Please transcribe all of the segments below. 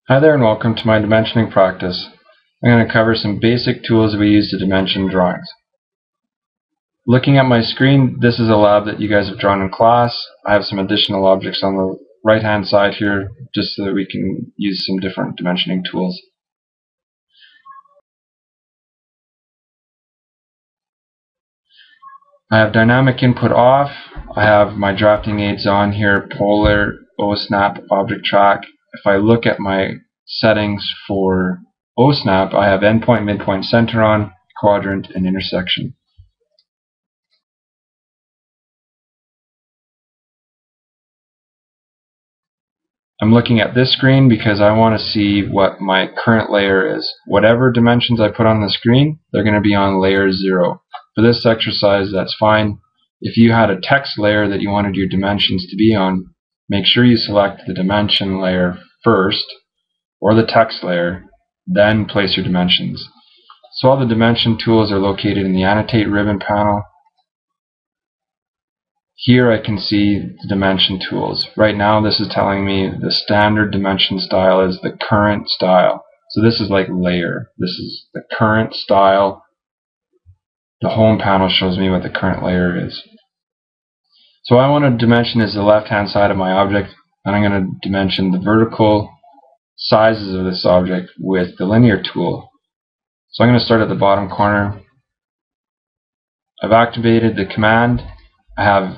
Hi there and welcome to my dimensioning practice. I'm going to cover some basic tools we use to dimension drawings. Looking at my screen, this is a lab that you guys have drawn in class. I have some additional objects on the right hand side here just so that we can use some different dimensioning tools. I have dynamic input off. I have my drafting aids on here, polar, O-snap, object track. If I look at my settings for O-snap, I have endpoint, midpoint, center on, quadrant, and intersection. I'm looking at this screen because I want to see what my current layer is. Whatever dimensions I put on the screen, they're going to be on layer 0. For this exercise, that's fine. If you had a text layer that you wanted your dimensions to be on, make sure you select the dimension layer first, or the text layer, then place your dimensions. So all the dimension tools are located in the Annotate ribbon panel. Here I can see the dimension tools. Right now this is telling me the standard dimension style is the current style. So this is like layer. This is the current style. The home panel shows me what the current layer is. So what I want to dimension is the left hand side of my object, and I'm going to dimension the vertical sizes of this object with the linear tool. So I'm going to start at the bottom corner. I've activated the command. I have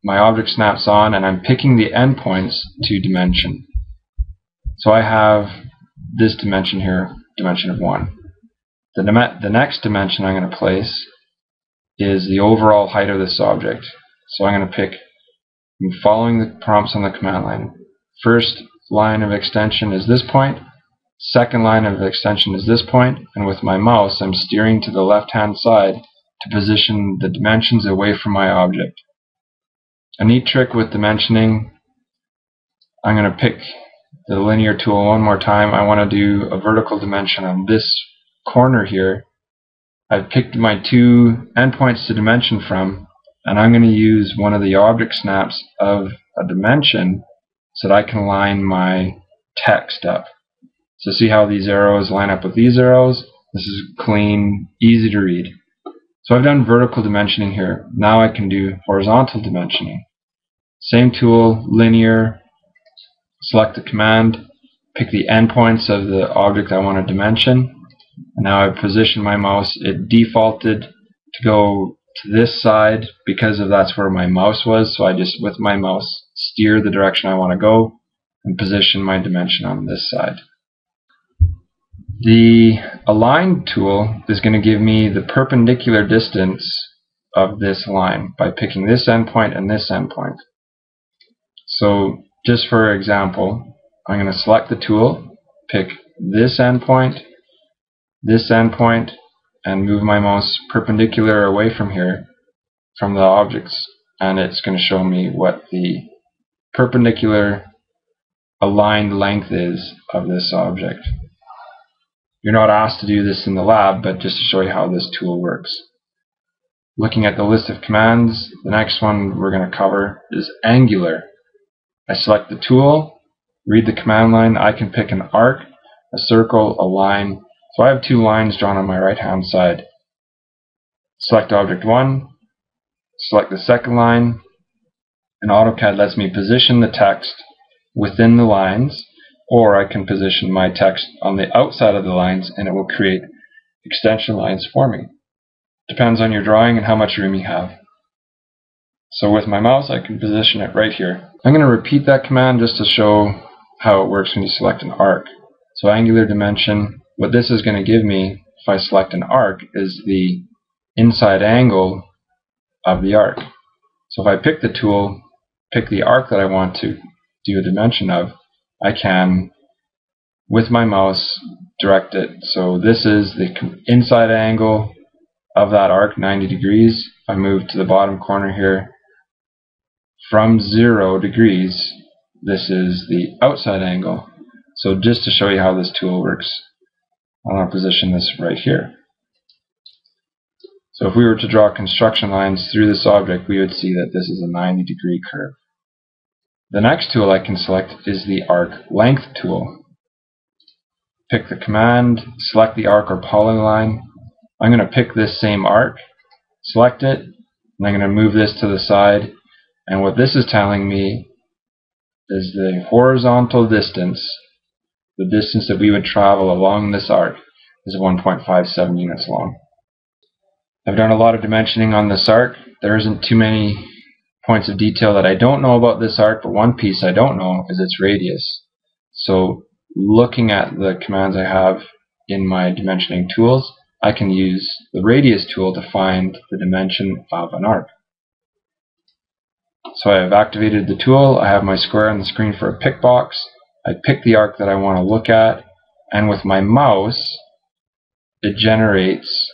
my object snaps on and I'm picking the endpoints to dimension. So I have this dimension here, dimension of 1. The next dimension I'm going to place is the overall height of this object. So I'm going to pick, I'm following the prompts on the command line. First line of extension is this point, second line of extension is this point, and with my mouse I'm steering to the left hand side to position the dimensions away from my object. A neat trick with dimensioning, I'm going to pick the linear tool one more time. I want to do a vertical dimension on this corner here. I've picked my two endpoints to dimension from, and I'm going to use one of the object snaps of a dimension so that I can line my text up. So see how these arrows line up with these arrows? This is clean, easy to read. So I've done vertical dimensioning here. Now I can do horizontal dimensioning. Same tool, linear, select the command, pick the endpoints of the object I want to dimension, and now I've positioned my mouse. It defaulted to go to this side because that's where my mouse was, so I just, with my mouse, steer the direction I want to go and position my dimension on this side. The Align tool is going to give me the perpendicular distance of this line by picking this endpoint and this endpoint. So just for example, I'm going to select the tool, pick this endpoint, and move my mouse perpendicular away from here, from the objects, and it's going to show me what the perpendicular aligned length is of this object. You're not asked to do this in the lab, but just to show you how this tool works. Looking at the list of commands, the next one we're going to cover is angular. I select the tool, read the command line. I can pick an arc, a circle, a line. So I have two lines drawn on my right hand side. Select object 1, select the second line, and AutoCAD lets me position the text within the lines, or I can position my text on the outside of the lines and it will create extension lines for me. Depends on your drawing and how much room you have. So with my mouse I can position it right here. I'm going to repeat that command just to show how it works when you select an arc. So angular dimension, what this is going to give me if I select an arc is the inside angle of the arc. So if I pick the tool, pick the arc that I want to do a dimension of, I can, with my mouse, direct it. So this is the inside angle of that arc, 90 degrees. If I move to the bottom corner here, from 0 degrees, this is the outside angle. So just to show you how this tool works, I want to position this right here. So if we were to draw construction lines through this object, we would see that this is a 90-degree curve. The next tool I can select is the arc length tool. pick the command, select the arc or polyline. I'm going to pick this same arc, select it, and I'm going to move this to the side. And what this is telling me is the horizontal distance, the distance that we would travel along this arc, is 1.57 units long. I've done a lot of dimensioning on this arc. There isn't too many points of detail that I don't know about this arc, but one piece I don't know is its radius. So looking at the commands I have in my dimensioning tools, I can use the radius tool to find the dimension of an arc. So I have activated the tool, I have my square on the screen for a pick box, I pick the arc that I want to look at, and with my mouse it generates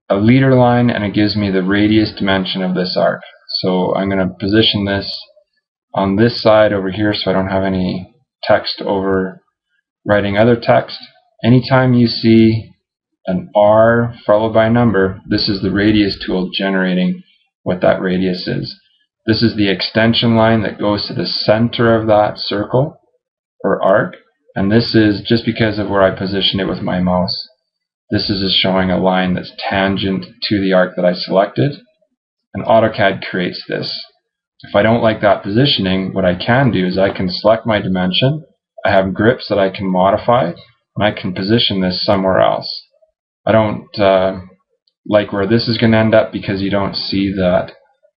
a leader line and it gives me the radius dimension of this arc. So I'm going to position this on this side over here so I don't have any text overwriting other text. Anytime you see an R followed by a number, this is the radius tool generating what that radius is. This is the extension line that goes to the center of that circle or arc, and this is just because of where I position it with my mouse. This is just showing a line that's tangent to the arc that I selected, and AutoCAD creates this. If I don't like that positioning, what I can do is I can select my dimension, I have grips that I can modify, and I can position this somewhere else. I don't like where this is going to end up because you don't see that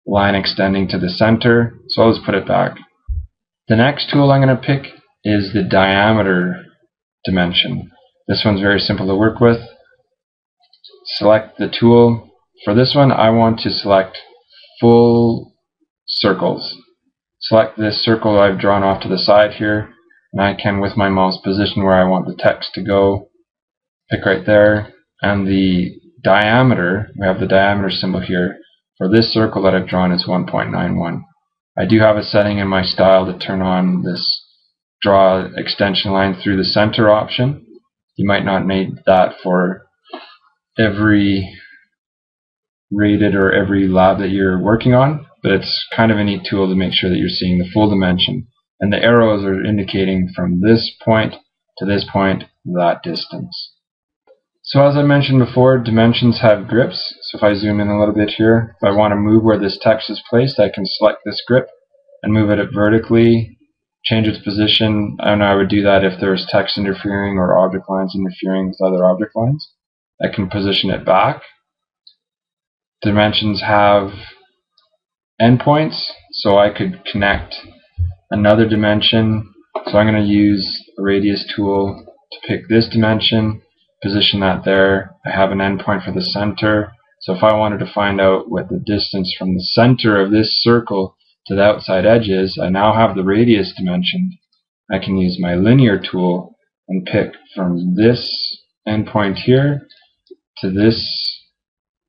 line extending to the center, so I'll just put it back. The next tool I'm going to pick is the diameter dimension. This one's very simple to work with. Select the tool. For this one, I want to select full circles. Select this circle I've drawn off to the side here, and I can, with my mouse, position where I want the text to go. Pick right there, and the diameter, we have the diameter symbol here, for this circle that I've drawn is 1.91. I do have a setting in my style to turn on this draw extension line through the center option. You might not need that for every rated or every lab that you're working on, but it's kind of a neat tool to make sure that you're seeing the full dimension. And the arrows are indicating from this point to this point that distance. So as I mentioned before, dimensions have grips. So if I zoom in a little bit here, if I want to move where this text is placed, I can select this grip and move it vertically, change its position, and I would do that if there's text interfering or object lines interfering with other object lines. I can position it back. Dimensions have endpoints, so I could connect another dimension. So I'm going to use a radius tool to pick this dimension, position that there. I have an endpoint for the center, so if I wanted to find out what the distance from the center of this circle to the outside edge is, I now have the radius dimension. I can use my linear tool and pick from this endpoint here to this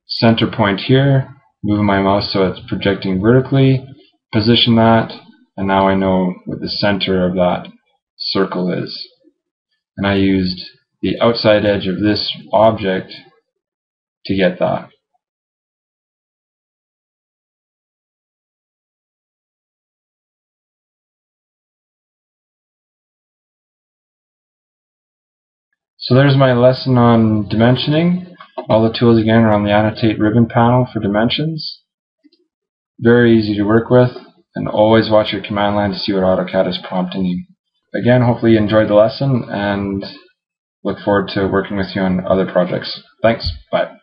center point here, move my mouse so it's projecting vertically, position that, and now I know what the center of that circle is. And I used the outside edge of this object to get that. So there's my lesson on dimensioning. All the tools again are on the annotate ribbon panel for dimensions. Very easy to work with, and always watch your command line to see what AutoCAD is prompting you. Again, hopefully you enjoyed the lesson and look forward to working with you on other projects. Thanks. Bye.